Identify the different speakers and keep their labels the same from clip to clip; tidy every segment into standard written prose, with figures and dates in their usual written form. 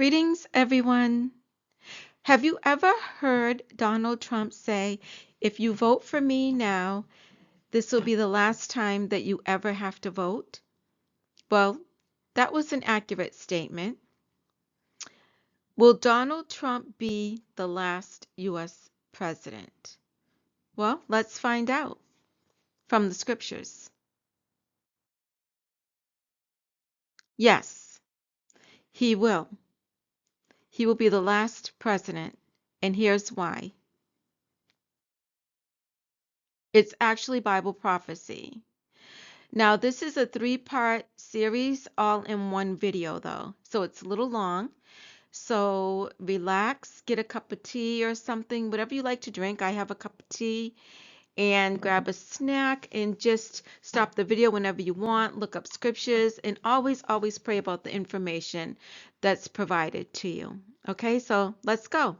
Speaker 1: Greetings, everyone. Have you ever heard Donald Trump say, if you vote for me now, this will be the last time that you ever have to vote? Well, that was an accurate statement. Will Donald Trump be the last U.S. president? Well, let's find out from the scriptures. Yes, he will. He will be the last president, and here's why. It's actually Bible prophecy. Now, this is a three-part series all in one video, though, so it's a little long. So relax, get a cup of tea or something, whatever you like to drink. I have a cup of tea, and grab a snack and just stop the video whenever you want. Look up scriptures and always, always pray about the information that's provided to you. Okay, so let's go.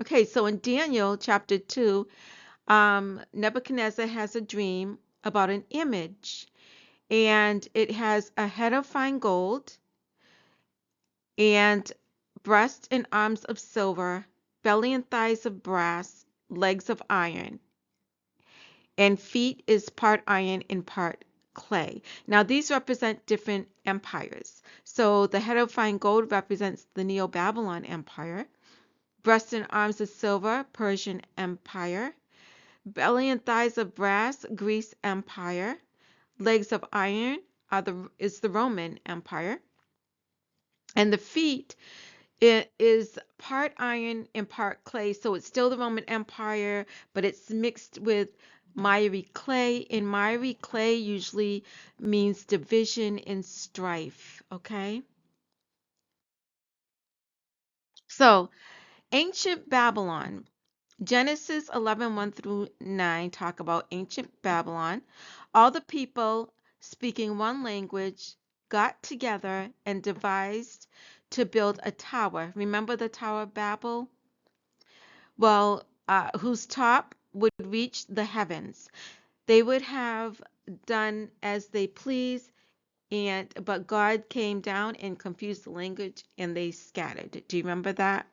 Speaker 1: Okay, so in Daniel chapter 2, Nebuchadnezzar has a dream about an image, and it has a head of fine gold and breast and arms of silver, belly and thighs of brass, legs of iron, and feet is part iron and part clay. Now, these represent different empires. So the head of fine gold represents the Neo-Babylon Empire. Breast and arms of silver, Persian Empire. Belly and thighs of brass, Greece Empire. Legs of iron is the Roman Empire. And the feet, it is part iron and part clay, so it's still the Roman Empire, but it's mixed with miry clay, and miry clay usually means division and strife, okay? So, ancient Babylon. Genesis 11:1 through 9 talk about ancient Babylon. All the people speaking one language got together and devised to build a tower. Remember the Tower of Babel? Well, whose top would reach the heavens. They would have done as they pleased, but God came down and confused the language, and they scattered. Do you remember that?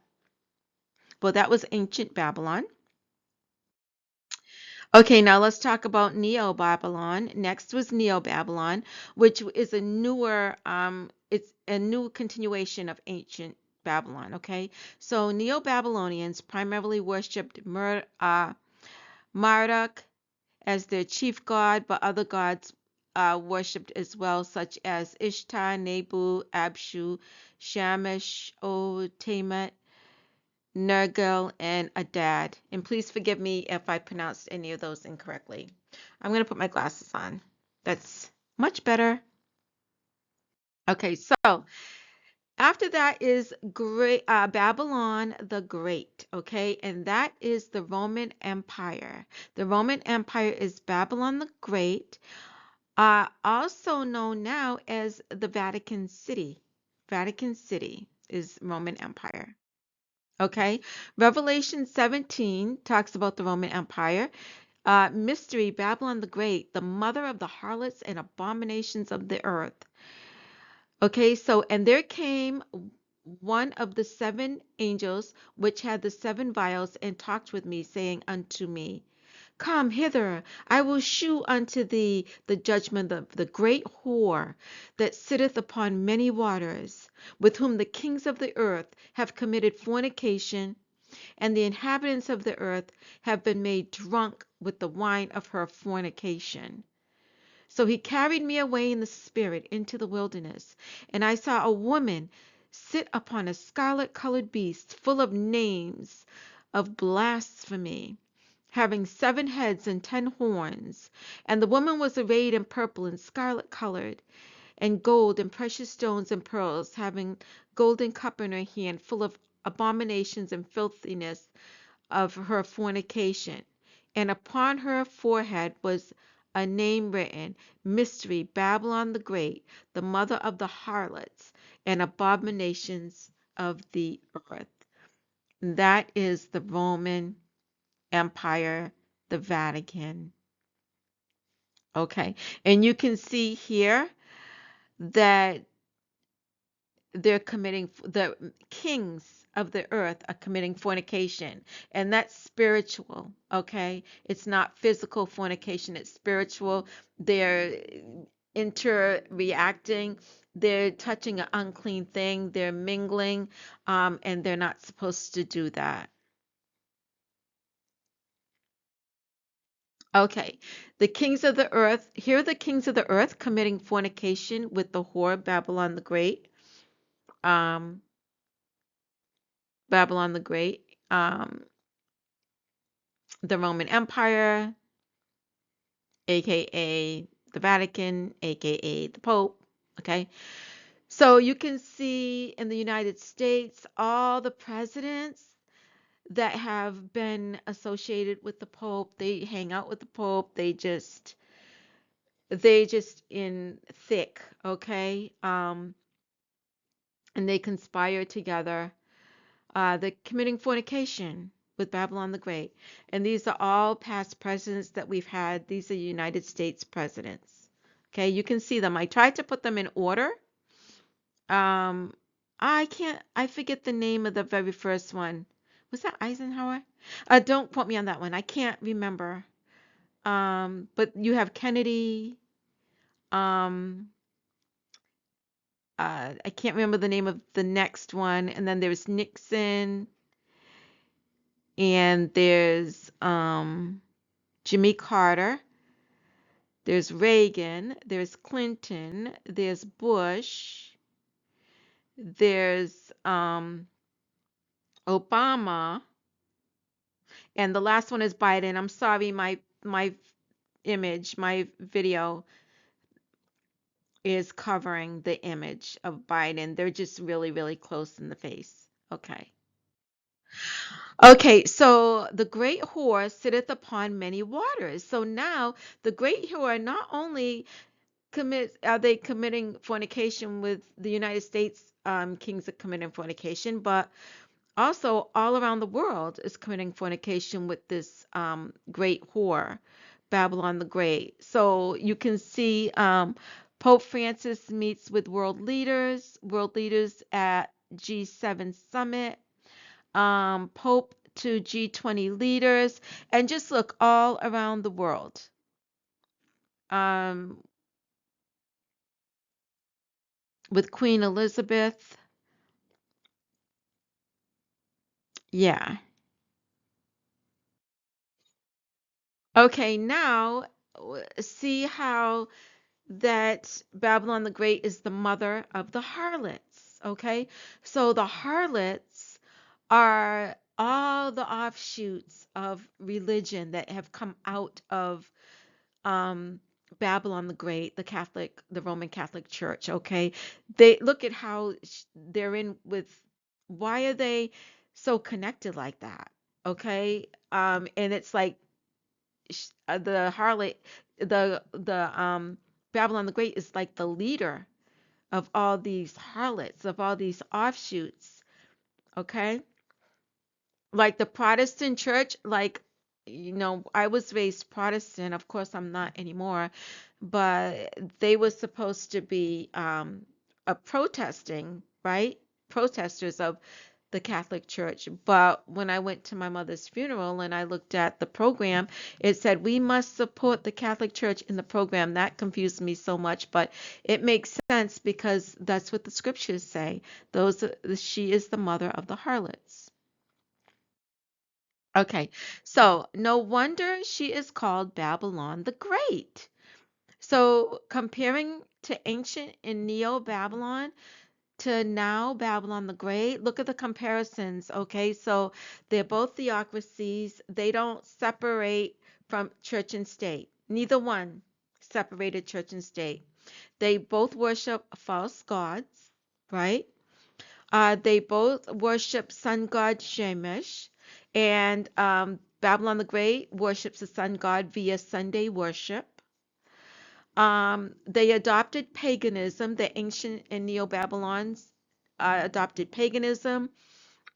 Speaker 1: Well, that was ancient Babylon. Okay, now let's talk about Neo-Babylon. Next was Neo-Babylon, which is a newer, it's a new continuation of ancient Babylon, okay? So Neo-Babylonians primarily worshipped Marduk as their chief god, but other gods worshipped as well, such as Ishtar, Nebu, Abshu, Shamash, Tiamat, Nergal, and Adad. And please forgive me if I pronounced any of those incorrectly. I'm going to put my glasses on. That's much better. Okay, so after that is Babylon the Great, okay? And that is the Roman Empire. The Roman Empire is Babylon the Great, also known now as the Vatican City. Vatican City is Roman Empire. Okay, Revelation 17 talks about the Roman Empire. Mystery, Babylon the Great, the mother of the harlots and abominations of the earth. Okay, so, and there came one of the seven angels which had the seven vials and talked with me, saying unto me, Come hither, I will shew unto thee the judgment of the great whore that sitteth upon many waters, with whom the kings of the earth have committed fornication, and the inhabitants of the earth have been made drunk with the wine of her fornication. So he carried me away in the spirit into the wilderness, and I saw a woman sit upon a scarlet-colored beast, full of names of blasphemy, having 7 heads and 10 horns. And the woman was arrayed in purple and scarlet colored, and gold and precious stones and pearls, having golden cup in her hand, full of abominations and filthiness of her fornication. And upon her forehead was a name written, Mystery, Babylon the Great, the mother of the harlots and abominations of the earth. And that is the Roman Empire, the Vatican. Okay, and you can see here that the kings of the earth are committing fornication, and that's spiritual. Okay, it's not physical fornication, it's spiritual. They're interreacting, they're touching an unclean thing, they're mingling, and they're not supposed to do that. Okay, the kings of the earth, here are the kings of the earth committing fornication with the whore Babylon the Great. Um, Babylon the Great, the Roman Empire, aka the Vatican, aka the Pope. Okay, so you can see in the United States all the presidents that have been associated with the Pope. They hang out with the Pope. They just in thick, okay? And they conspire together. They're committing fornication with Babylon the Great. And these are all past presidents that we've had. These are United States presidents. Okay, you can see them. I tried to put them in order. Um, I forget the name of the very first one. Was that Eisenhower? Don't quote me on that one. I can't remember. But you have Kennedy. Um, I can't remember the name of the next one. And then there's Nixon, and there's Jimmy Carter, there's Reagan, there's Clinton, there's Bush, there's Obama, and the last one is Biden. I'm sorry, my video is covering the image of Biden. They're just really, really close in the face. Okay. Okay, so the great whore sitteth upon many waters. So now the great whore not only are they committing fornication with the United States, kings are committing fornication, but also all around the world is committing fornication with this great whore, Babylon the Great. So you can see Pope Francis meets with world leaders at G7 summit, Pope to G20 leaders, and just look all around the world. Um, with Queen Elizabeth. Yeah. Okay, now see how that Babylon the Great is the mother of the harlots. Okay, so the harlots are all the offshoots of religion that have come out of um, Babylon the Great, the Roman Catholic Church. Okay, they look at how they're in with. Why are they so connected like that? Okay, and it's like the harlot, the Babylon the Great is like the leader of all these harlots, of all these offshoots. Okay, like the Protestant church, like I was raised Protestant. Of course, I'm not anymore, but they were supposed to be a protesting, right? Protesters of the Catholic Church. But when I went to my mother's funeral and I looked at the program, it said we must support the Catholic Church in the program. That confused me so much, but it makes sense because that's what the scriptures say. She is the mother of the harlots. Okay, so no wonder she is called Babylon the Great. So comparing to ancient and Neo-Babylon to now Babylon the Great, look at the comparisons. Okay, so they're both theocracies. They don't separate from church and state. Neither one separated church and state. They both worship false gods, right? They both worship sun god Shemesh, and Babylon the Great worships the sun god via Sunday worship. They adopted paganism. The ancient and Neo-Babylons adopted paganism.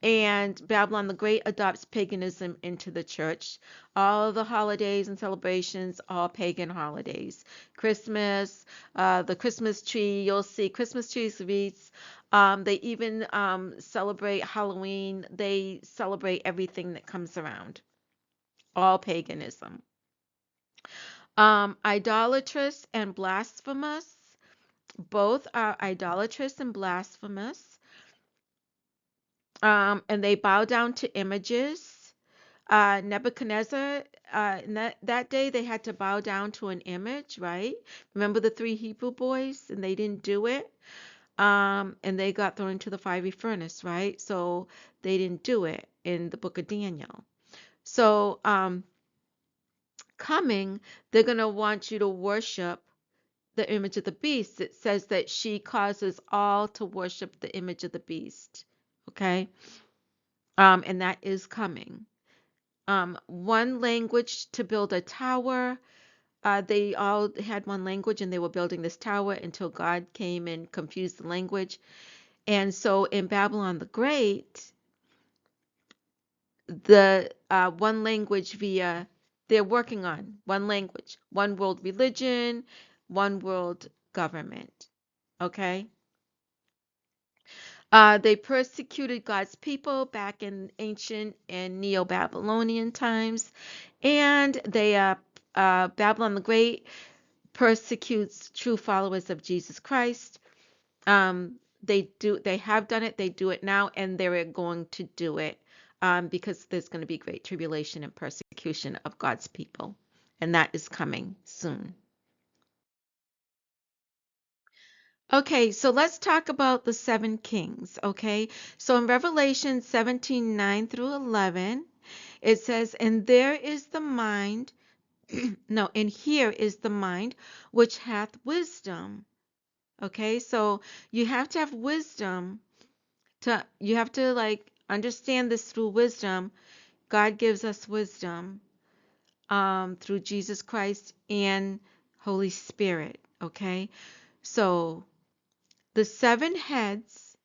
Speaker 1: And Babylon the Great adopts paganism into the church. All the holidays and celebrations, all pagan holidays. Christmas, the Christmas tree, you'll see Christmas trees, wreaths. They even celebrate Halloween. They celebrate everything that comes around. All paganism. Idolatrous and blasphemous. Both are idolatrous and blasphemous. And they bow down to images. Nebuchadnezzar, in that day, they had to bow down to an image, right? Remember the three Hebrew boys, and they didn't do it, and they got thrown into the fiery furnace, right? So they didn't do it in the book of Daniel. So, coming, they're gonna want you to worship the image of the beast. It says that she causes all to worship the image of the beast. Okay, and that is coming. One language to build a tower. They all had one language and they were building this tower until God came and confused the language. And so in Babylon the Great, the one language they're working on one language, one world religion, one world government. Okay? They persecuted God's people back in ancient and Neo-Babylonian times, and Babylon the Great persecutes true followers of Jesus Christ. They have done it, they do it now, and they're going to do it because there's going to be great tribulation and persecution of God's people, and that is coming soon. Okay, so let's talk about the seven kings, okay? So in Revelation 17:9 through 11, it says, and there is the mind, no, and here is the mind which hath wisdom. Okay, so you have to have wisdom you have to like understand this through wisdom. God gives us wisdom through Jesus Christ and Holy Spirit, okay? So the seven heads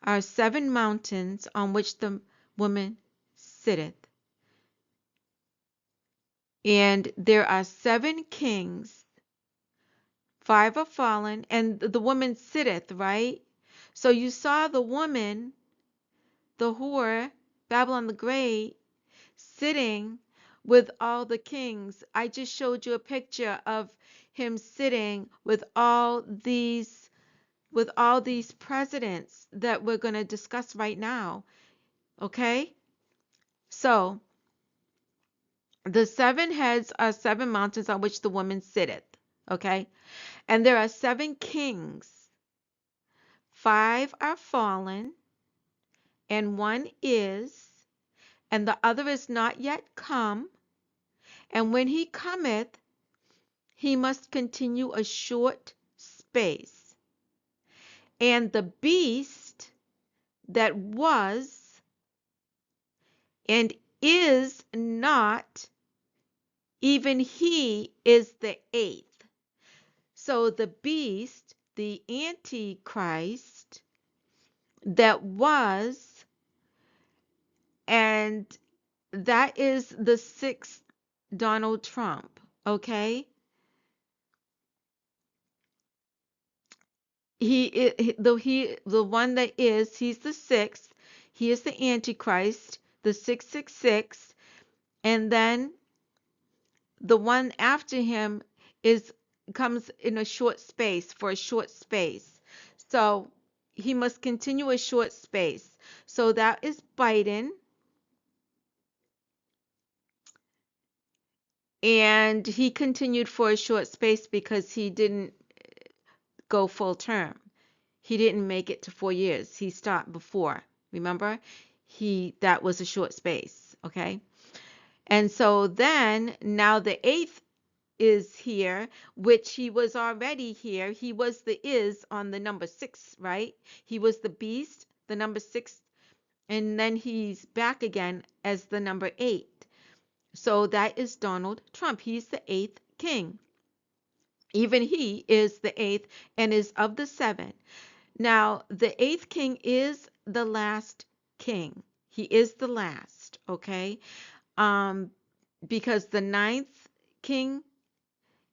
Speaker 1: are seven mountains on which the woman sitteth. And there are seven kings, five are fallen, and the woman sitteth, right? So you saw the woman, the whore, Babylon the Great, sitting with all the kings. I just showed you a picture of him sitting with all these presidents that we're going to discuss right now. Okay? So, the seven heads are seven mountains on which the woman sitteth. Okay? And there are seven kings. Five are fallen, and one is, and the other is not yet come. And when he cometh, he must continue a short space. And the beast that was and is not, even he is the eighth. So the beast, the Antichrist, that was, and that is the sixth Donald Trump, okay? The one that is, he's the sixth. He is the Antichrist, the 666, and then the one after him is comes in a short space for a short space. So he must continue a short space. So that is Biden, and he continued for a short space because he didn't go full term. He didn't make it to 4 years. He stopped before. Remember? That was a short space, okay? And so then now the eighth is here, which he was already here. He was the is on the number 6, right? He was the beast, the number 6, and then he's back again as the number 8. So that is Donald Trump. He's the 8th king. Even he is the 8th and is of the 7. Now, the 8th king is the last king. He is the last, okay? Um, because the ninth king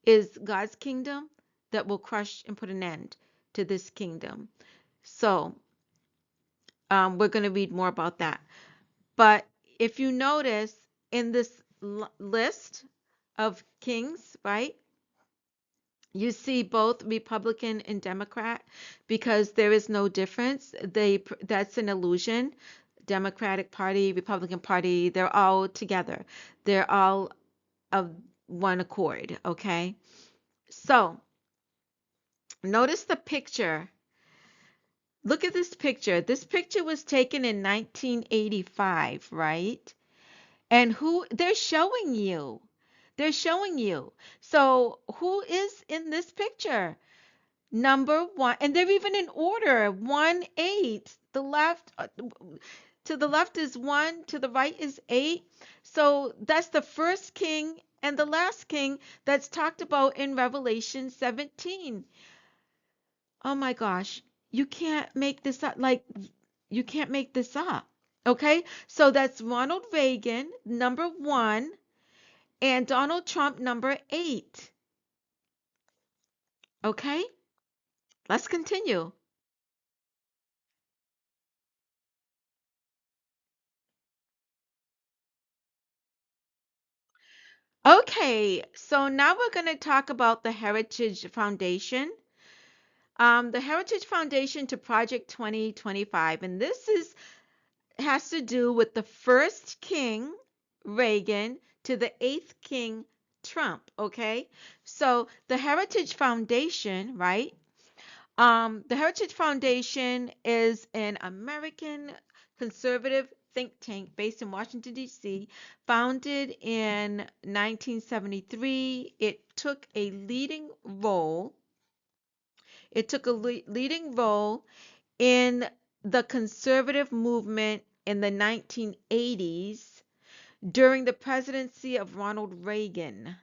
Speaker 1: is God's kingdom that will crush and put an end to this kingdom. So, we're going to read more about that. But if you notice in this list of kings, right, you see both Republican and Democrat because there is no difference. That's an illusion. Democratic Party, Republican Party, they're all together. They're all of one accord, okay? So, notice the picture. Look at this picture. This picture was taken in 1985, right? And who they're showing you. They're showing you. So, who is in this picture? Number one, and they're even in order 1, 8. The left, to the left is 1, to the right is 8. So, that's the first king and the last king that's talked about in Revelation 17. Oh my gosh, you can't make this up. Like, you can't make this up. Okay, so that's Ronald Reagan, number 1, and Donald Trump, number 8. Okay, let's continue. Okay, so now we're going to talk about the Heritage Foundation. The Heritage Foundation to Project 2025, and this is has to do with the first king, Reagan, to the eighth king, Trump. Okay, so the Heritage Foundation, right? The Heritage Foundation is an American conservative think tank based in Washington, D.C., founded in 1973. It took a leading role in the conservative movement in the 1980s during the presidency of Ronald Reagan,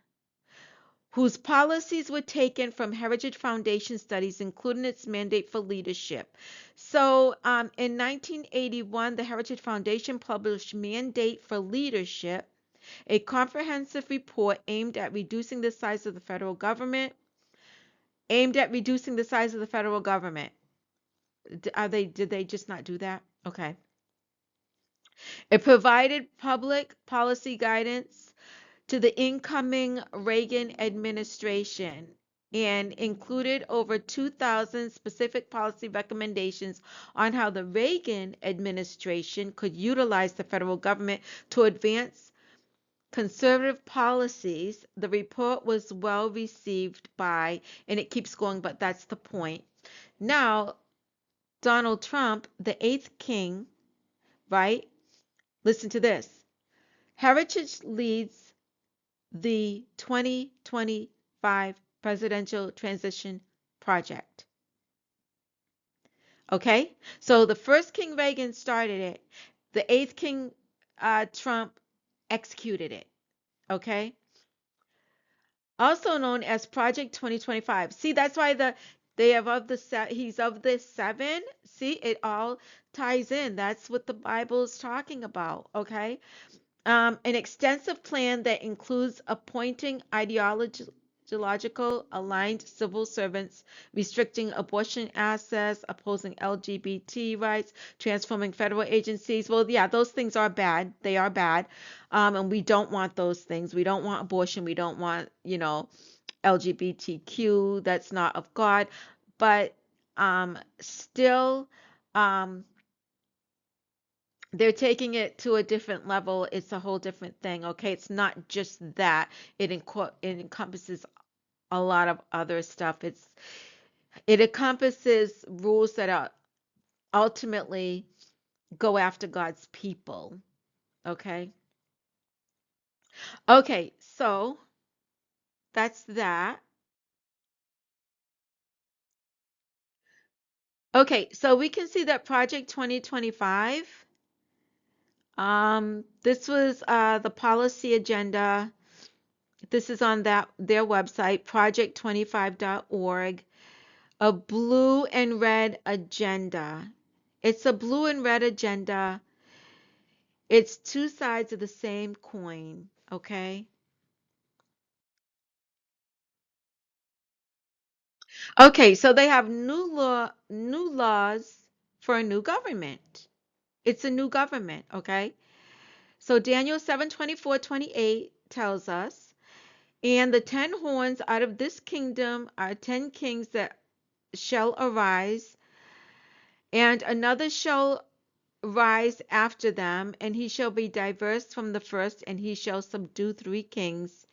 Speaker 1: whose policies were taken from Heritage Foundation studies, including its mandate for leadership. So, in 1981, the Heritage Foundation published Mandate for Leadership, a comprehensive report aimed at reducing the size of the federal government. Aimed at reducing the size of the federal government. Did they just not do that? Okay. It provided public policy guidance to the incoming Reagan administration and included over 2,000 specific policy recommendations on how the Reagan administration could utilize the federal government to advance conservative policies. The report was well received by, and it keeps going, but that's the point. Now, Donald Trump, the eighth king, right? Listen to this. Heritage leads the 2025 presidential transition project. Okay? So the first King Reagan started it, the eighth King Trump executed it. Okay? Also known as Project 2025. See, that's why he's of the 7. See, it all ties in. That's what the Bible is talking about. Okay? An extensive plan that includes appointing ideological aligned civil servants, restricting abortion access, opposing LGBT rights, transforming federal agencies. Well, yeah, those things are bad. They are bad. And we don't want those things. We don't want abortion. We don't want, LGBTQ. That's not of God. But still, um, they're taking it to a different level. It's a whole different thing. Okay, it's not just that. It encompasses a lot of other stuff. It encompasses rules that are ultimately go after God's people. Okay. Okay, so that's that. Okay, so we can see that Project 2025. This was the policy agenda. This is on their website, project25.org. A blue and red agenda. It's a blue and red agenda. It's two sides of the same coin, okay? Okay, so they have new laws for a new government. It's a new government, okay? So Daniel 7:24-28 tells us, and the 10 horns out of this kingdom are 10 kings that shall arise, and another shall rise after them, and he shall be diverse from the first, and he shall subdue 3 kings.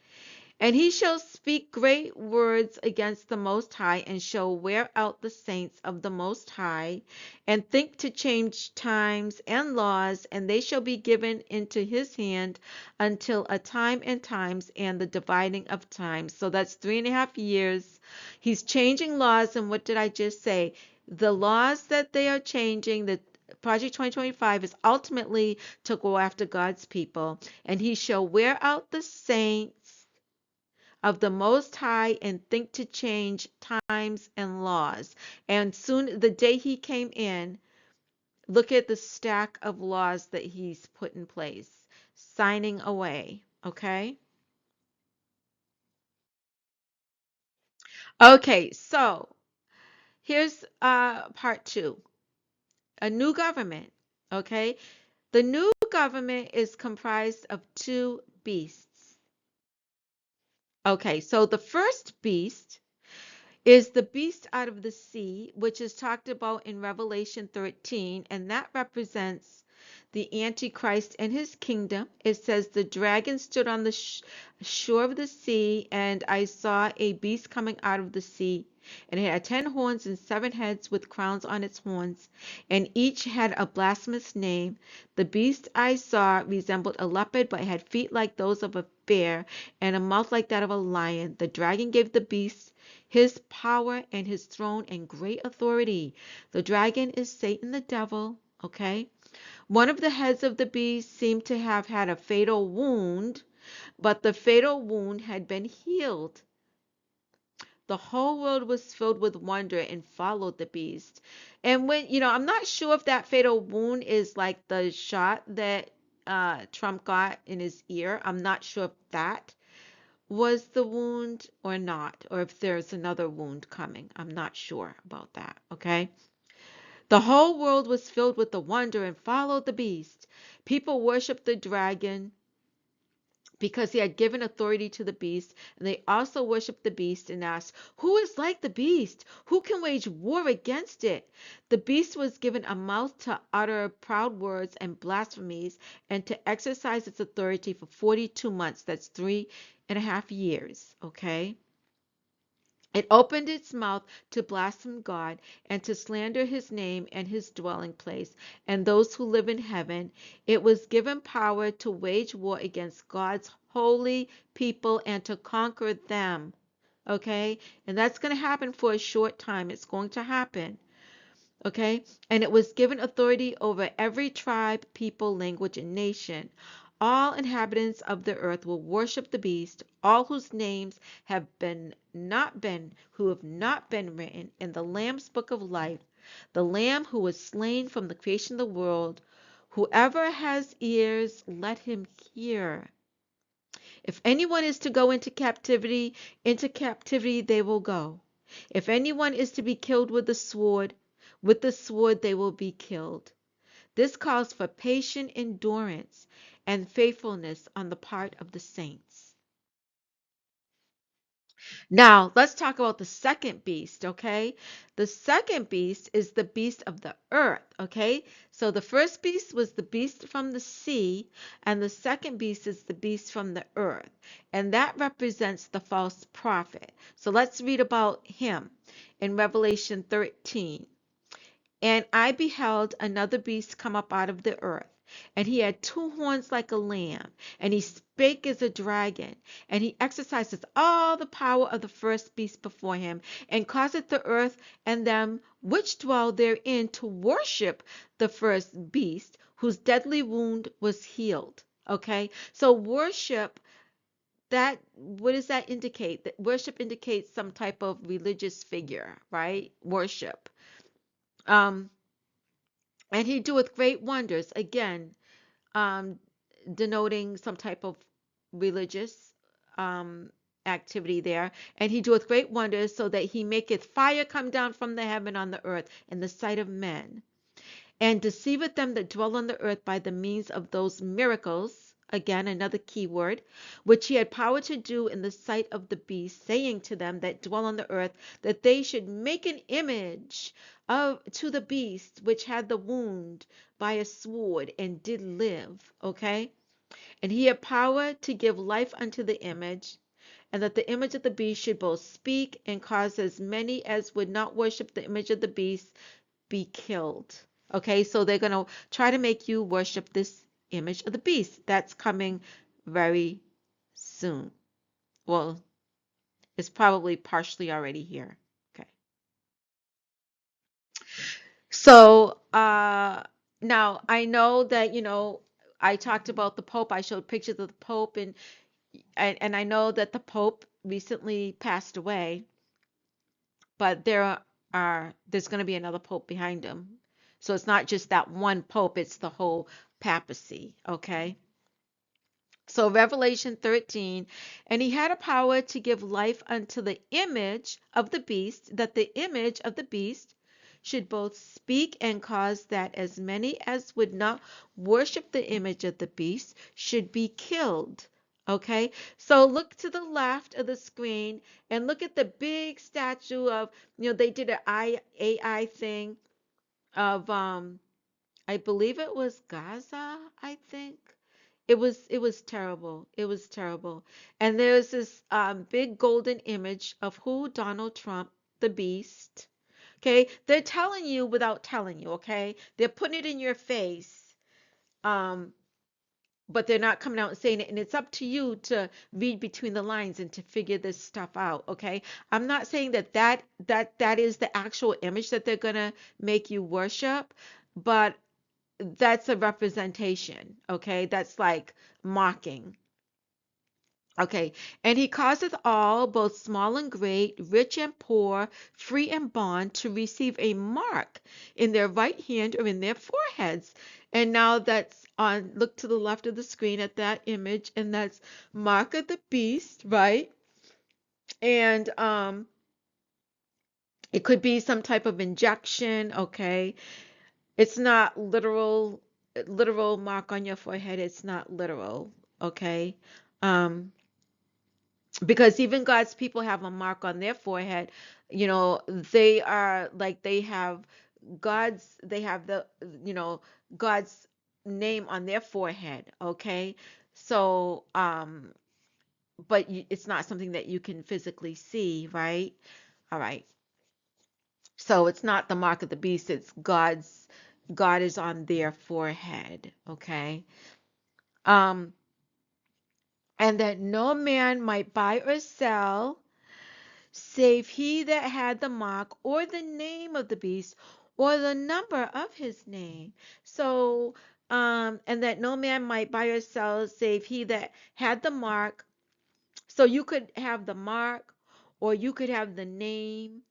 Speaker 1: And he shall speak great words against the Most High, and shall wear out the saints of the Most High, and think to change times and laws, and they shall be given into his hand until a time and times and the dividing of times. So that's 3.5 years. He's changing laws, and what did I just say? The laws that they are changing, the Project 2025 is ultimately to go after God's people, and he shall wear out the saints of the Most High and think to change times and laws. And soon, the day he came in, look at the stack of laws that he's put in place, signing away. Okay? Okay, so here's part two, a new government. Okay? The new government is comprised of two beasts. Okay, so the first beast is the beast out of the sea, which is talked about in Revelation 13, and that represents the Antichrist and his kingdom. It says, the dragon stood on the shore of the sea, and I saw a beast coming out of the sea. And it had 10 horns and 7 heads with crowns on its horns, and each had a blasphemous name. The beast I saw resembled a leopard, but had feet like those of a bear, and a mouth like that of a lion. The dragon gave the beast his power and his throne and great authority. The dragon is Satan the devil, okay? One of the heads of the beast seemed to have had a fatal wound, but the fatal wound had been healed. The whole world was filled with wonder and followed the beast. And when, I'm not sure if that fatal wound is like the shot that Trump got in his ear. I'm not sure if that was the wound or not, or if there's another wound coming. I'm not sure about that, okay? The whole world was filled with the wonder and followed the beast. People worshiped the dragon because he had given authority to the beast, and they also worshiped the beast and asked, who is like the beast? Who can wage war against it? The beast was given a mouth to utter proud words and blasphemies, and to exercise its authority for 42 months. That's 3.5 years, okay? It opened its mouth to blaspheme God and to slander his name and his dwelling place and those who live in heaven. It was given power to wage war against God's holy people and to conquer them. Okay? And that's going to happen for a short time. It's going to happen. Okay? And it was given authority over every tribe, people, language, and nation. All inhabitants of the earth will worship the beast, all whose names who have not been written in the Lamb's book of life, the Lamb who was slain from the creation of the world. Whoever has ears, let him hear. If anyone is to go into captivity they will go. If anyone is to be killed with the sword they will be killed. This calls for patient endurance and faithfulness on the part of the saints. Now, let's talk about the second beast, okay? The second beast is the beast of the earth, okay? So the first beast was the beast from the sea, and the second beast is the beast from the earth, and that represents the false prophet. So let's read about him in Revelation 13. And I beheld another beast come up out of the earth, and he had 2 horns like a lamb, and he spake as a dragon, and he exercises all the power of the first beast before him, and causeth the earth and them which dwell therein to worship the first beast, whose deadly wound was healed. Okay, so worship, that, what does that indicate? That worship indicates some type of religious figure, right? Worship. Um, and he doeth great wonders. Again, um, denoting some type of religious um, activity there. And he doeth great wonders, so that he maketh fire come down from the heaven on the earth in the sight of men, and deceiveth them that dwell on the earth by the means of those miracles. Again, another key word, which he had power to do in the sight of the beast, saying to them that dwell on the earth, that they should make an image of to the beast which had the wound by a sword and did live. Okay. And he had power to give life unto the image, and that the image of the beast should both speak and cause as many as would not worship the image of the beast be killed. Okay, so they're going to try to make you worship this image of the beast. That's coming very soon. Well, it's probably partially already here. Okay. So, now I know that, I talked about the Pope. I showed pictures of the Pope, and I know that the Pope recently passed away, but there's going to be another Pope behind him. So it's not just that one Pope, it's the whole papacy, okay? So Revelation 13, and he had a power to give life unto the image of the beast, that the image of the beast should both speak and cause that as many as would not worship the image of the beast should be killed. Okay, so look to the left of the screen and look at the big statue of, they did an AI thing of, I believe it was Gaza, I think. It was terrible. It was terrible. And there's this big golden image of who? Donald Trump, the beast. Okay? They're telling you without telling you, okay? They're putting it in your face. Um, but they're not coming out and saying it, and it's up to you to read between the lines and to figure this stuff out, okay? I'm not saying that is the actual image that they're gonna make you worship, but that's a representation, okay? That's like mocking. Okay, and he causeth all, both small and great, rich and poor, free and bond, to receive a mark in their right hand or in their foreheads. And now that's on, look to the left of the screen at that image, and that's mark of the beast, right? And it could be some type of injection, okay? It's not literal mark on your forehead. It's not literal, okay? Um, because even God's people have a mark on their forehead. They are like they have God's name on their forehead, okay? So, but it's not something that you can physically see, right? All right. So it's not the mark of the beast, it's God is on their forehead, okay? Um, and that no man might buy or sell save he that had the mark or the name of the beast or the number of his name. So, and that no man might buy or sell save he that had the mark. So you could have the mark, or you could have the name,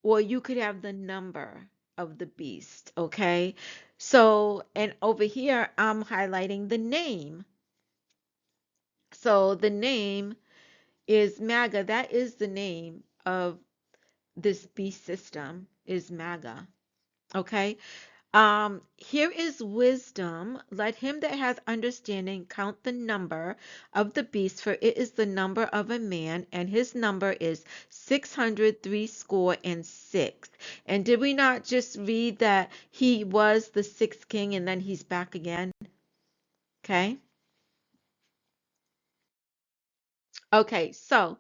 Speaker 1: or you could have the number of the beast, okay? So, and over here, I'm highlighting the name. So the name is MAGA. That is the name of this beast system, is MAGA. Okay. Here is wisdom. Let him that hath understanding count the number of the beast, for it is the number of a man, and his number is 666. And did we not just read that he was the sixth king and then he's back again? Okay. Okay. So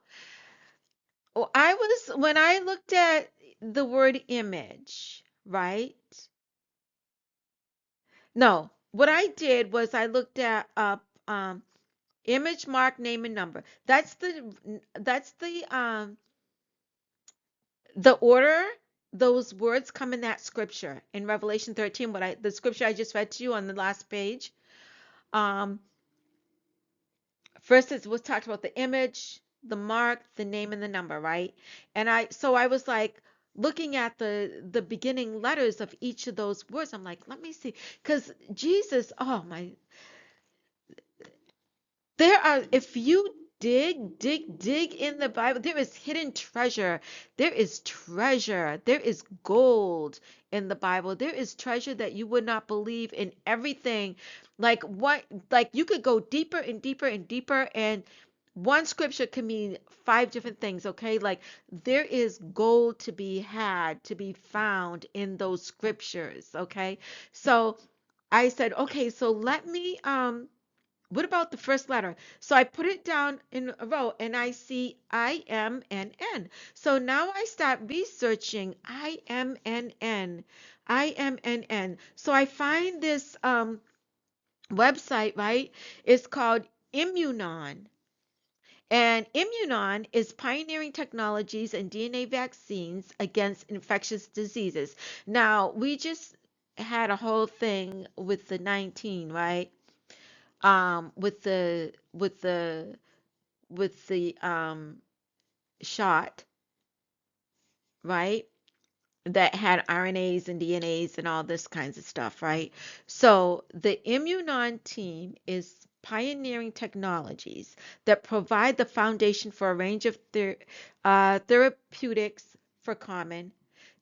Speaker 1: when I looked at the word image, right? No, what I did was I looked at image, mark, name, and number. That's the order those words come in that scripture in Revelation 13. The scripture I just read to you on the last page. Um, First it was talked about the image, the mark, the name, and the number, right? And I was like looking at the beginning letters of each of those words. I'm like, let me see, because Jesus, oh my. There are, if you dig in the Bible, there is hidden treasure. There is treasure. There is gold in the Bible. There is treasure that you would not believe in everything. Like what, like you could go deeper and deeper and deeper, and one scripture can mean five different things, okay? Like there is gold to be had, to be found in those scriptures, okay? So I said, okay, so let me what about the first letter? So I put it down in a row and I see IMNN. So now I start researching IMNN. IMNN. So I find this website, right? It's called Immunon. And Immunon is pioneering technologies and DNA vaccines against infectious diseases. Now, we just had a whole thing with the 19, right? With the shot, right? That had RNAs and DNAs and all this kinds of stuff, right? So the Immunon team is pioneering technologies that provide the foundation for a range of therapeutics for common,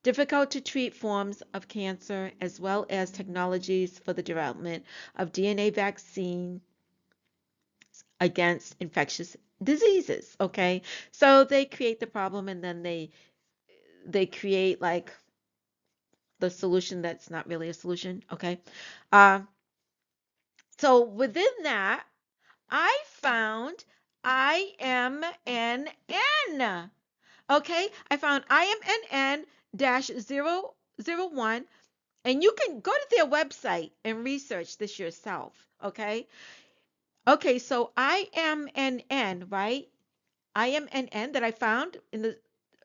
Speaker 1: difficult to treat forms of cancer, as well as technologies for the development of DNA vaccine against infectious diseases. Okay, so they create the problem and then they create like the solution that's not really a solution. Okay, uh, so within that I found IMNN. Okay, I found IMNN dash 001, and you can go to their website and research this yourself. Okay, okay, so IMNN, right? IMNN that I found in the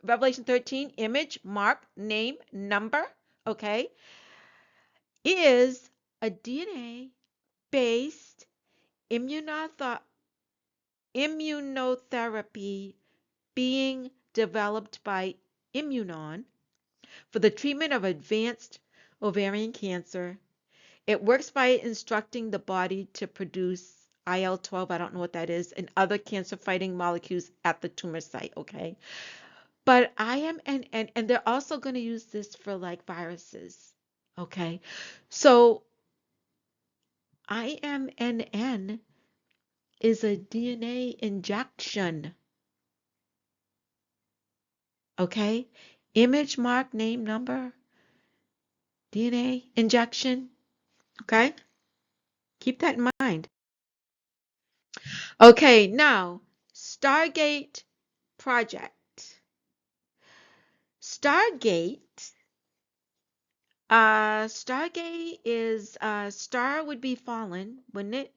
Speaker 1: Revelation 13 image, mark, name, number, okay, is a DNA based immunotherapy being developed by Immunon for the treatment of advanced ovarian cancer. It works by instructing the body to produce IL-12, I don't know what that is, and other cancer fighting molecules at the tumor site, okay? But I am, and they're also going to use this for like viruses. Okay. So IMNN is a DNA injection. Okay. Image, mark, name, number, DNA injection. Okay. Keep that in mind. Okay. Now, Stargate project. Stargate. Stargate is star would be fallen, wouldn't it?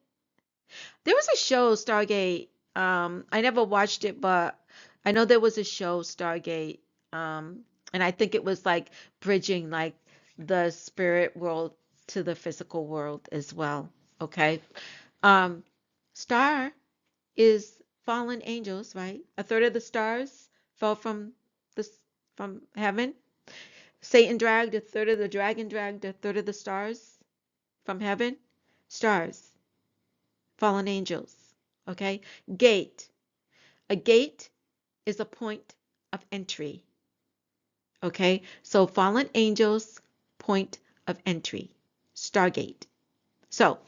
Speaker 1: There was a show, Stargate. I never watched it, but I know there was a show, Stargate. And I think it was like bridging like the spirit world to the physical world as well. Okay. Um, Star is fallen angels, right? A third of the stars fell from the from heaven. Satan dragged a third of the dragon dragged a third of the stars from heaven. Stars, fallen angels. Okay? Gate. A gate is a point of entry. Okay? So fallen angels, point of entry. Stargate. So,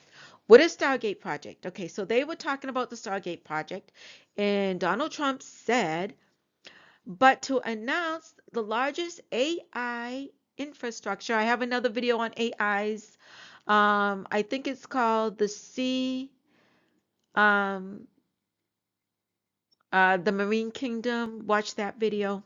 Speaker 1: what is Stargate Project? Okay, so they were talking about the Stargate Project, and Donald Trump said, but to announce the largest AI infrastructure, I have another video on AIs. I think it's called um, the Marine Kingdom. Watch that video.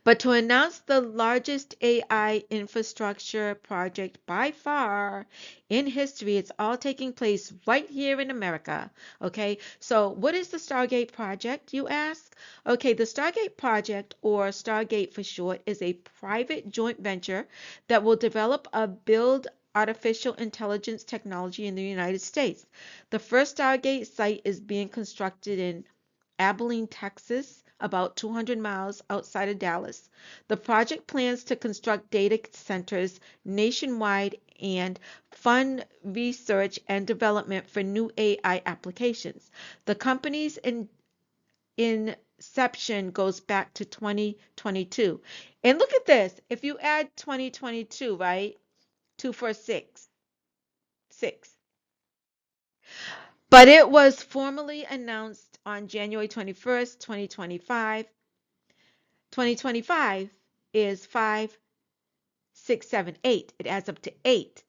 Speaker 1: But to announce the largest AI infrastructure project by far in history, it's all taking place right here in America. Okay, so what is the Stargate project, you ask? Okay, the Stargate project, or Stargate for short, is a private joint venture that will develop a build artificial intelligence technology in the United States. The first Stargate site is being constructed in Abilene, Texas, about 200 miles outside of Dallas. The project plans to construct data centers nationwide and fund research and development for new AI applications. The company's inception goes back to 2022. And look at this. If you add 2022, right? 246, 6. But it was formally announced on January 21st, 2025. 2025 is 5, 6, 7, 8. It adds up to 8.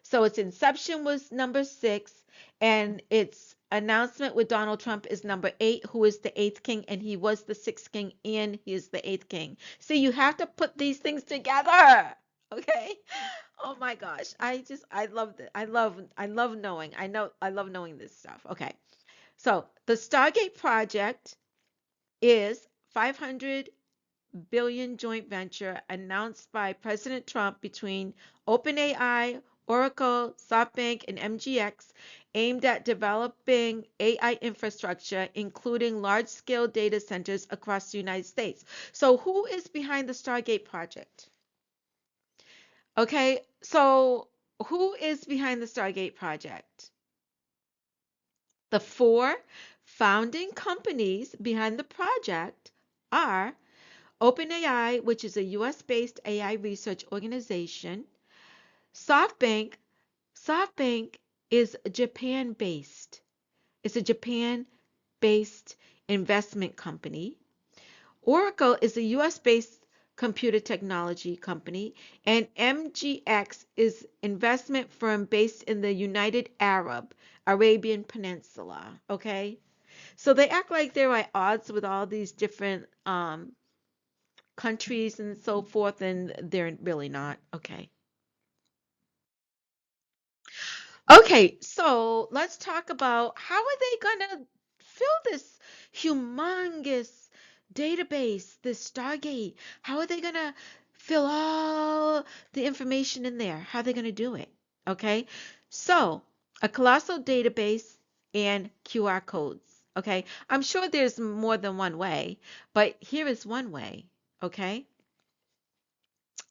Speaker 1: So its inception was number 6, and its announcement with Donald Trump is number 8, who is the eighth king, and he was the sixth king, and he is the eighth king. See, you have to put these things together. Okay? Oh my gosh. I love it. I love knowing. I love knowing this stuff. Okay. So the Stargate project is 500 billion joint venture announced by President Trump between OpenAI, Oracle, SoftBank, and MGX, aimed at developing AI infrastructure, including large-scale data centers across the United States. So who is behind the Stargate project? Okay, so who is behind the Stargate project? The 4 founding companies behind the project are OpenAI, which is a US-based AI research organization. SoftBank, SoftBank is Japan-based. It's a Japan-based investment company. Oracle is a US-based computer technology company, and MGX is investment firm based in the United Arab Arabian Peninsula. Okay, so they act like they're at odds with all these different countries and so forth, and they're really not. Okay. Okay, so let's talk about how are they gonna fill this humongous database, this Stargate? How are they gonna fill all the information in there? How are they gonna do it? Okay, so a colossal database and QR codes. Okay, I'm sure there's more than one way, but here is one way. Okay.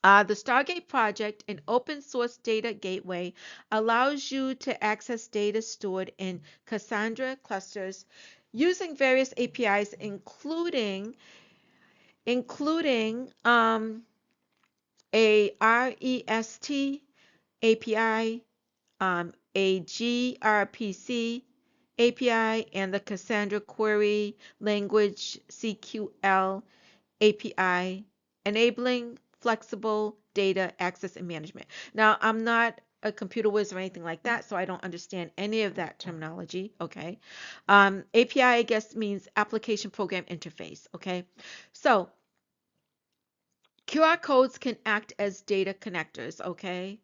Speaker 1: The Stargate project, an open source data gateway, allows you to access data stored in Cassandra clusters using various APIs, including a REST API, a gRPC API, and the Cassandra Query Language CQL API, enabling flexible data access and management. Now, I'm not a computer whiz or anything like that, so I don't understand any of that terminology. Okay. API, I guess, means application program interface. Okay. So QR codes can act as data connectors. Okay.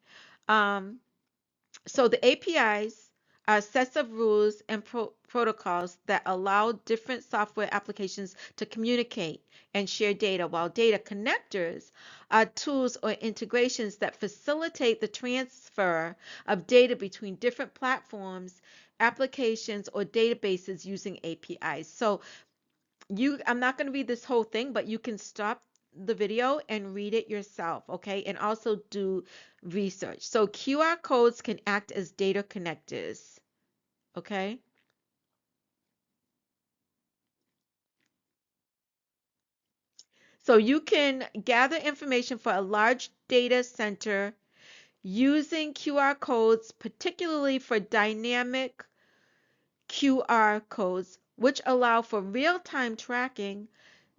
Speaker 1: Um, so the APIs are sets of rules and protocols that allow different software applications to communicate and share data, while data connectors are tools or integrations that facilitate the transfer of data between different platforms, applications, or databases using APIs. So I'm not going to read this whole thing, but you can stop the video and read it yourself, okay? And also do research. So QR codes can act as data connectors, okay? So you can gather information for a large data center using QR codes, particularly for dynamic QR codes, which allow for real-time tracking,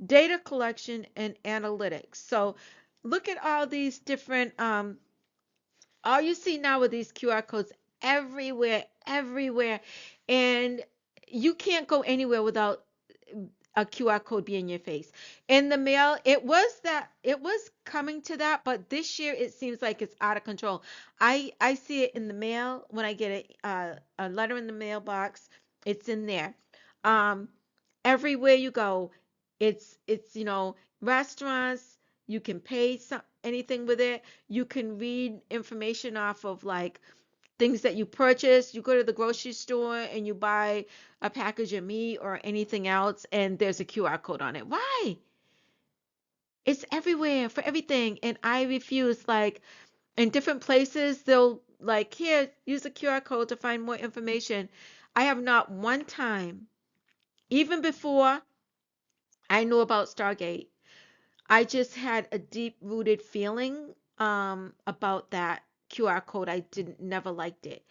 Speaker 1: data collection, and analytics. So look at all these different all you see now with these QR codes everywhere, everywhere. And you can't go anywhere without a QR code being in your face. In the mail, it was coming to that, but this year it seems like it's out of control. I see it in the mail when I get a letter in the mailbox. It's in there. Um, Everywhere you go, it's restaurants, you can pay anything with it. You can read information off of like things that you purchase. You go to the grocery store and you buy a package of meat or anything else, and there's a QR code on it. Why? It's everywhere for everything. And I refuse, like, in different places, they'll like, here, use a QR code to find more information. I have not one time, even before I knew about Stargate, I just had a deep rooted feeling about that QR code. I didn't never liked it.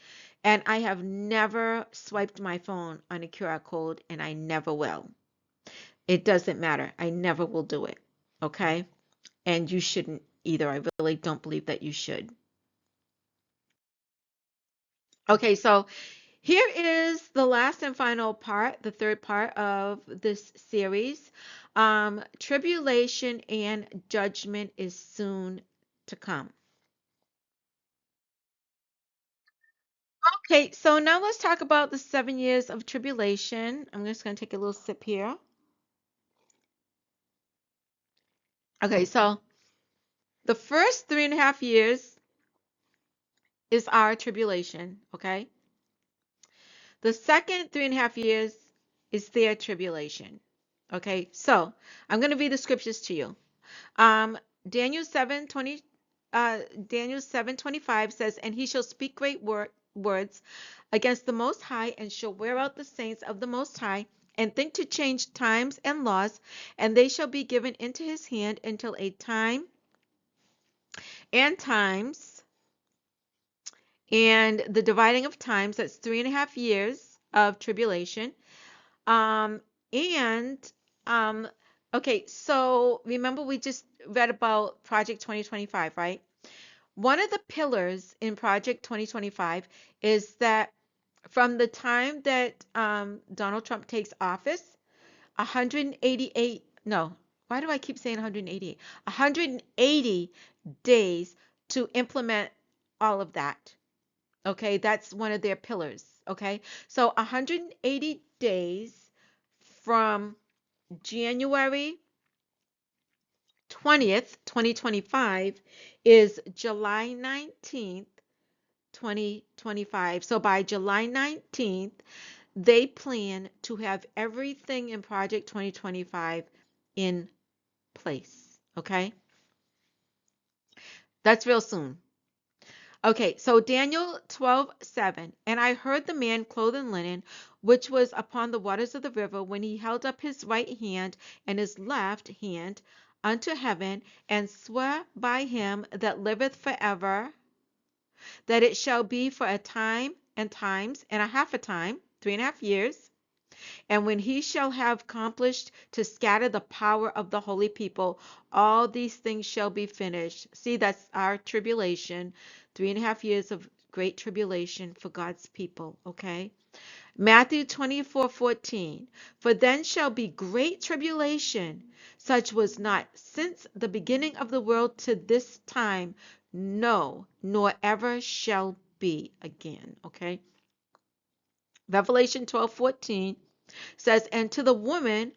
Speaker 1: And I have never swiped my phone on a QR code, and I never will. It doesn't matter. I never will do it. Okay? And you shouldn't either. I really don't believe that you should. Okay, so here is the last and final part, the third part of this series. Tribulation and judgment is soon to come. Okay, so now let's talk about the 7 years of tribulation. I'm just going to take a little sip here. Okay, so the first 3.5 years is our tribulation, okay? The second 3.5 years is their tribulation. Okay, so I'm going to read the scriptures to you. Um, Daniel 7:20, Daniel 7:25 says, "And he shall speak great words against the Most High, and shall wear out the saints of the Most High, and think to change times and laws, and they shall be given into his hand until a time and times, and the dividing of times." That's 3.5 years of tribulation. Um, and um, okay, so remember we just read about Project 2025, right? One of the pillars in Project 2025 is that from the time that Donald Trump takes office, 188, no, why do I keep saying 188? 180 days to implement all of that. Okay, that's one of their pillars. Okay, so 180 days from January 20th, 2025 is July 19th, 2025. So by July 19th, they plan to have everything in Project 2025 in place. Okay? That's real soon. Okay, so Daniel 12:7. And I heard the man clothed in linen, which was upon the waters of the river, when he held up his right hand and his left hand unto heaven, and sware by him that liveth forever, that it shall be for a time and times and a half a time, 3.5 years. And when he shall have accomplished to scatter the power of the holy people, all these things shall be finished. See, that's our tribulation, 3.5 years of great tribulation for God's people, okay? Matthew 24:14. For then shall be great tribulation, such was not since the beginning of the world to this time, no, nor ever shall be again, okay? Revelation 12:14 says, "And to the woman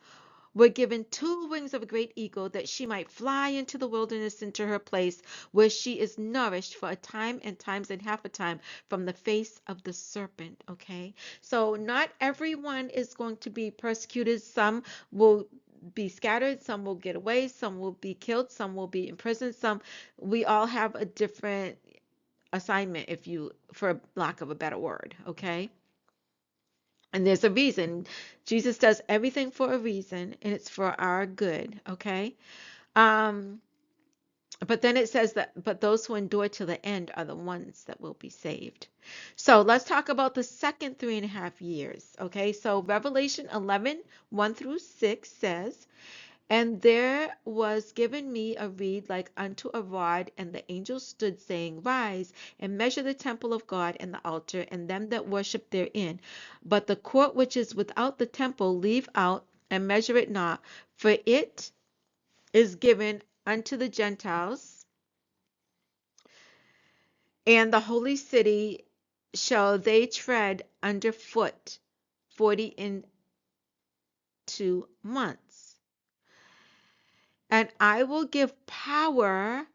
Speaker 1: were given 2 wings of a great eagle, that she might fly into the wilderness, into her place, where she is nourished for a time and times and half a time from the face of the serpent." Okay, so not everyone is going to be persecuted. Some will be scattered, some will get away, some will be killed, some will be in prison. Some, we all have a different assignment, if you, for lack of a better word. Okay, and there's a reason. Jesus does everything for a reason, and it's for our good, okay? Um, but then it says that, but those who endure to the end are the ones that will be saved. So let's talk about the second 3.5 years, okay? So Revelation 11, 1 through 6 says, "And there was given me a reed like unto a rod, and the angel stood, saying, Rise, and measure the temple of God, and the altar, and them that worship therein. But the court which is without the temple leave out, and measure it not, for it is given unto the Gentiles, and the holy city shall they tread under foot 40 and 2 months. And I will give power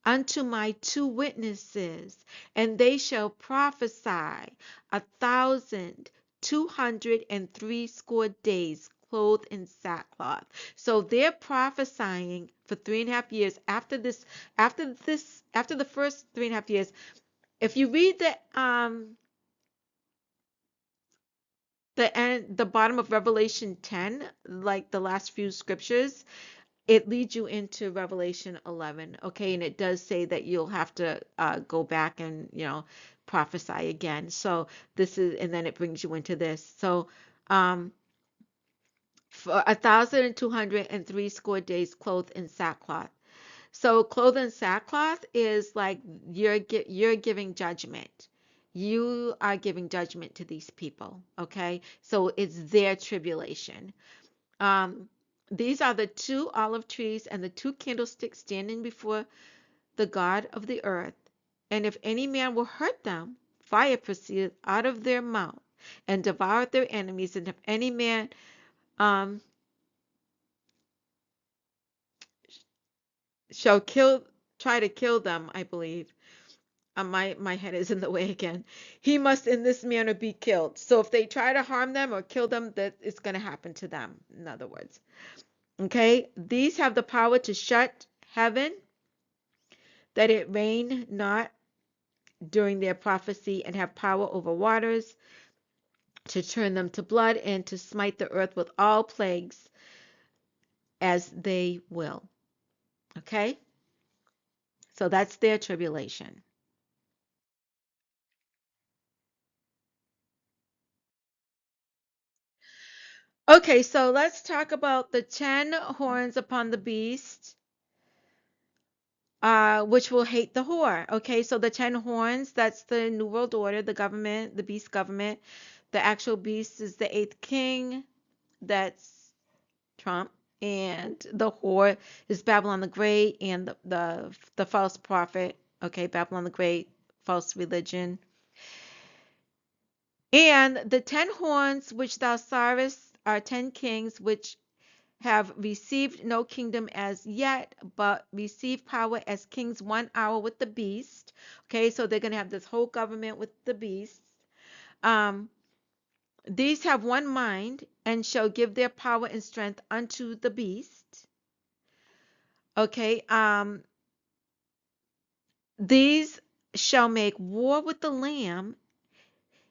Speaker 1: unto my 2 witnesses, and they shall prophesy 1,260 days." clothed in sackcloth. So they're prophesying for 3.5 years after the first 3.5 years. If you read the bottom of Revelation 10, like the last few scriptures, it leads you into Revelation 11. Okay, and it does say that you'll have to go back and prophesy again. So this is, and then it brings you into this. So um, for 1,203 clothed in sackcloth. So clothed in sackcloth is like you're giving judgment. You are giving judgment to these people. Okay, so it's their tribulation. Um, these are the two olive trees and the two candlesticks standing before the God of the earth. And if any man will hurt them, fire proceedeth out of their mouth and devoureth their enemies. And if any man um, shall try to kill them, I believe. My head is in the way again. He must in this manner be killed. So if they try to harm them or kill them, that is going to happen to them. In other words, okay. These have the power to shut heaven that it rain not during their prophecy, and have power over waters to turn them to blood, and to smite the earth with all plagues as they will. Okay? So that's their tribulation. Okay, so let's talk about the 10 horns upon the beast, which will hate the whore. Okay, so the 10 horns, that's the New World Order, the government, the beast government. The actual beast is the eighth king, that's Trump. And the whore is Babylon the Great, and the false prophet. Okay, Babylon the Great, false religion. And the 10 horns which thou sawest are 10 kings which have received no kingdom as yet, but receive power as kings 1 hour with the beast. Okay, so they're going to have this whole government with the beast. Um, these have one mind and shall give their power and strength unto the beast. Okay, these shall make war with the Lamb,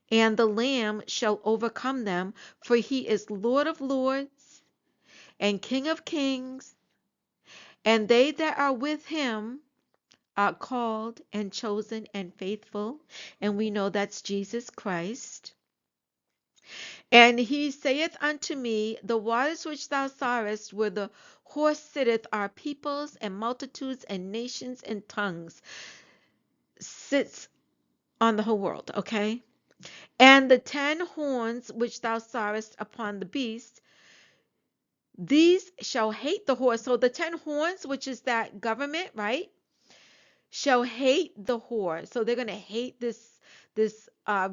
Speaker 1: and the Lamb shall overcome them, for he is Lord of lords and King of kings, and they that are with him are called and chosen and faithful. And we know that's Jesus Christ. And he saith unto me, the waters which thou sawest, where the horse sitteth, are peoples and multitudes and nations and tongues. Sits on the whole world, okay? And the 10 horns which thou sawest upon the beast, these shall hate the whore. So the 10 horns, which is that government, right, shall hate the whore. So they're going to hate this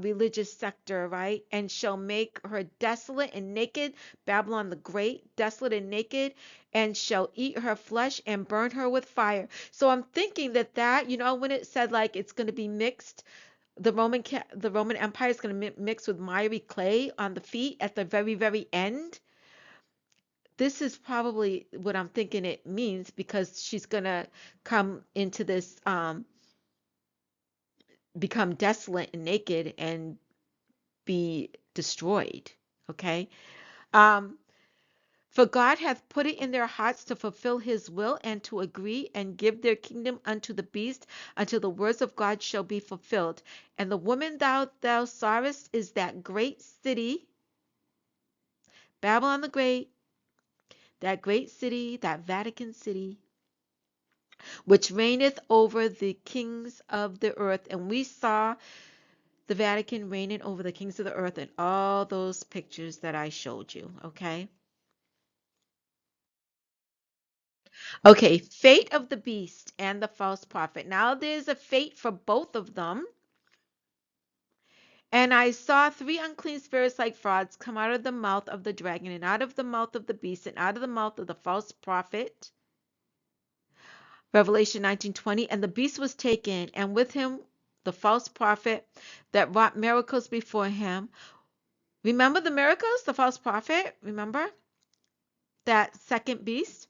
Speaker 1: religious sector, right? And shall make her desolate and naked, Babylon the Great, desolate and naked, and shall eat her flesh and burn her with fire. So I'm thinking that when it said like it's going to be mixed, the Roman Empire is going to mix with miry clay on the feet at the very, very end. This is probably what I'm thinking it means, because she's going to come into this become desolate and naked and be destroyed. Okay. Um, for God hath put it in their hearts to fulfill his will, and to agree and give their kingdom unto the beast, until the words of God shall be fulfilled. And the woman thou sawest is that great city, Babylon the Great, that great city, that Vatican city, which reigneth over the kings of the earth. And we saw the Vatican reigning over the kings of the earth in all those pictures that I showed you. Okay. Okay. Fate of the beast and the false prophet. Now there's a fate for both of them. And I saw 3 unclean spirits like frogs come out of the mouth of the dragon, and out of the mouth of the beast, and out of the mouth of the false prophet. Revelation 19:20. And the beast was taken, and with him the false prophet that wrought miracles before him. Remember the miracles, the false prophet? Remember? that second beast,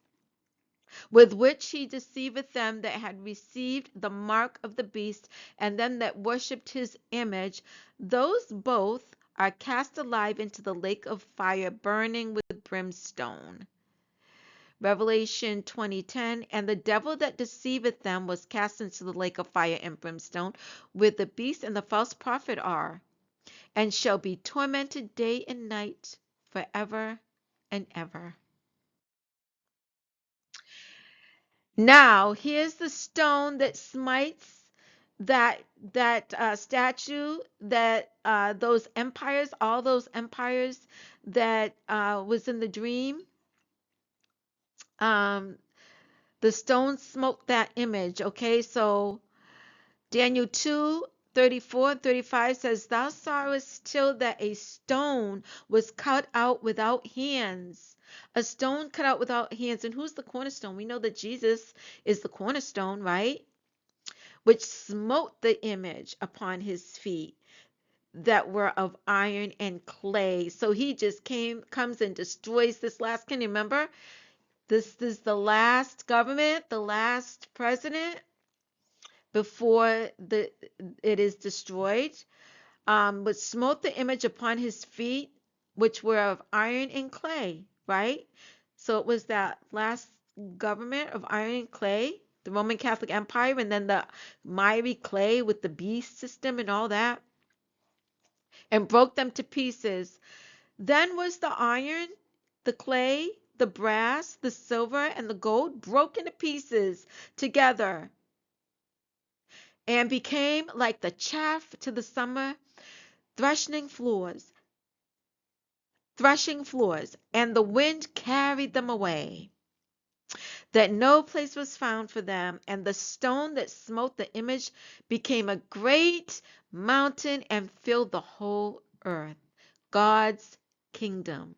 Speaker 1: with which he deceiveth them that had received the mark of the beast, and them that worshipped his image, those both are cast alive into the lake of fire burning with brimstone. Revelation 20:10, and the devil that deceiveth them was cast into the lake of fire and brimstone, where the beast and the false prophet are, and shall be tormented day and night forever and ever. Now, here's the stone that smites that statue, that those empires, all those empires that was in the dream. Um, the stone smote that image. Okay, so Daniel 2:34-35 says, Thou sawest till that a stone was cut out without hands. A stone cut out without hands. And who's the cornerstone? We know that Jesus is the cornerstone, right? Which smote the image upon his feet that were of iron and clay. So he just comes and destroys this last. Can you remember? This is the last government, the last president before it is destroyed, which smote the image upon his feet, which were of iron and clay, right? So it was that last government of iron and clay, the Roman Catholic Empire, and then the miry clay with the beast system and all that, and broke them to pieces. Then was the iron, the clay, the brass, the silver, and the gold broken to pieces together, and became like the chaff to the summer threshing floors, and the wind carried them away, that no place was found for them. And the stone that smote the image became a great mountain and filled the whole earth. God's kingdom.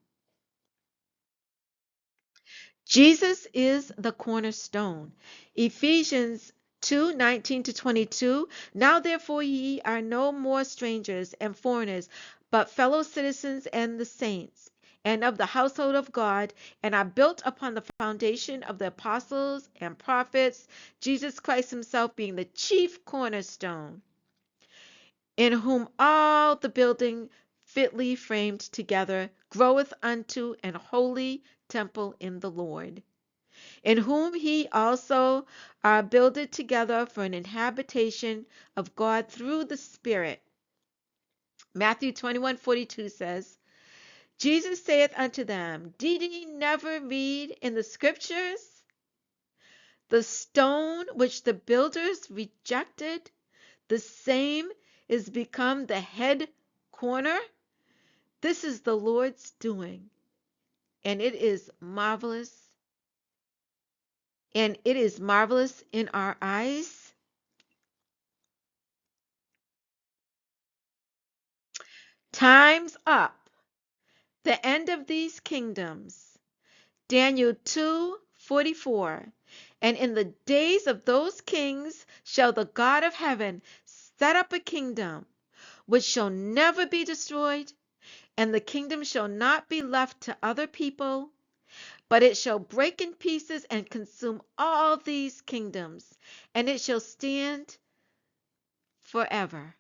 Speaker 1: Jesus is the cornerstone. Ephesians 2:19-22. Now therefore ye are no more strangers and foreigners, but fellow citizens and the saints, and of the household of God, and are built upon the foundation of the apostles and prophets, Jesus Christ himself being the chief cornerstone, in whom all the building fitly framed together groweth unto an holy temple in the Lord, in whom he also are builded together for an habitation of God through the Spirit. Matthew 21:42 says, Jesus saith unto them, Did ye never read in the scriptures, the stone which the builders rejected, the same is become the head corner? This is the Lord's doing, and it is marvelous, in our eyes. Time's up. The end of these kingdoms. Daniel 2:44. And in the days of those kings shall the God of heaven set up a kingdom which shall never be destroyed, and the kingdom shall not be left to other people, but it shall break in pieces and consume all these kingdoms, and it shall stand forever.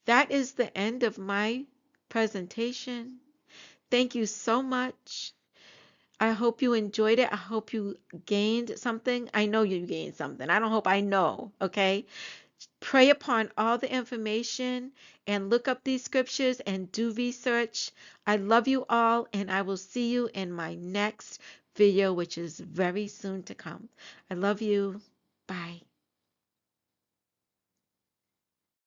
Speaker 1: That is the end of my presentation. Thank you so much. I hope you enjoyed it. I hope you gained something. I know you gained something. I don't hope, I know, okay? Pray upon all the information and look up these scriptures and do research. I love you all, and I will see you in my next video, which is very soon to come. I love you. Bye.